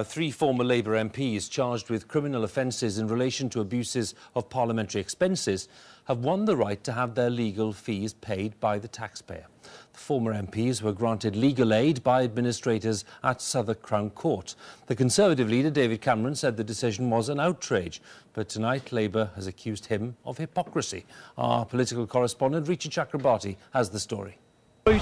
Three former Labour MPs charged with criminal offences in relation to abuses of parliamentary expenses have won the right to have their legal fees paid by the taxpayer. The former MPs were granted legal aid by administrators at Southwark Crown Court. The Conservative leader, David Cameron, said the decision was an outrage, but tonight Labour has accused him of hypocrisy. Our political correspondent, Richa Chakrabarti, has the story. When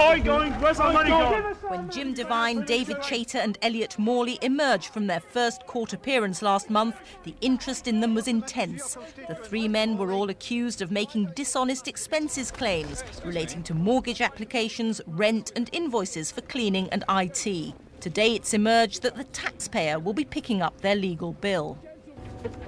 Jim Devine, David Chater and Elliot Morley emerged from their first court appearance last month, the interest in them was intense. The three men were all accused of making dishonest expenses claims relating to mortgage applications, rent and invoices for cleaning and IT. Today it's emerged that the taxpayer will be picking up their legal bill.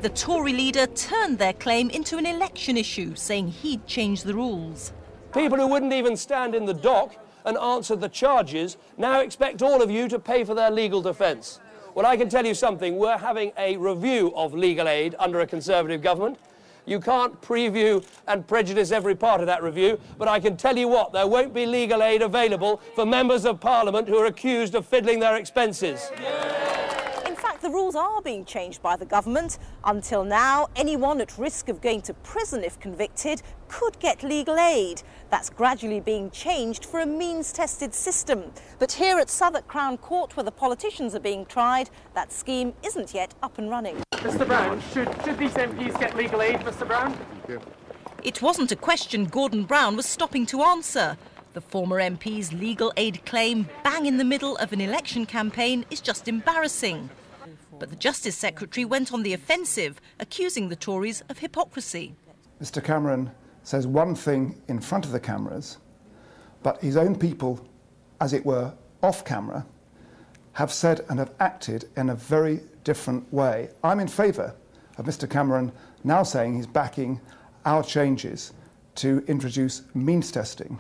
The Tory leader turned their claim into an election issue, saying he'd changed the rules. People who wouldn't even stand in the dock and answer the charges now expect all of you to pay for their legal defence. Well, I can tell you something. We're having a review of legal aid under a Conservative government. You can't preview and prejudice every part of that review, but I can tell you what, there won't be legal aid available for members of Parliament who are accused of fiddling their expenses. The rules are being changed by the government. Until now, anyone at risk of going to prison if convicted could get legal aid. That's gradually being changed for a means-tested system. But here at Southwark Crown Court, where the politicians are being tried, that scheme isn't yet up and running. Mr Brown, should these MPs get legal aid, Mr Brown? It wasn't a question Gordon Brown was stopping to answer. The former MP's legal aid claim, bang in the middle of an election campaign, is just embarrassing. But the Justice Secretary went on the offensive, accusing the Tories of hypocrisy. Mr Cameron says one thing in front of the cameras, but his own people, as it were, off camera, have said and have acted in a very different way. I'm in favour of Mr Cameron now saying he's backing our changes to introduce means testing.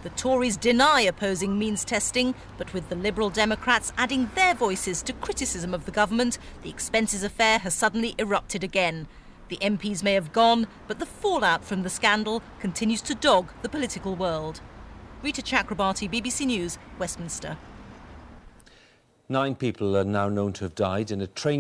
The Tories deny opposing means testing, but with the Liberal Democrats adding their voices to criticism of the government, the expenses affair has suddenly erupted again. The MPs may have gone, but the fallout from the scandal continues to dog the political world. Richa Chakrabarti, BBC News, Westminster. 9 people are now known to have died in a train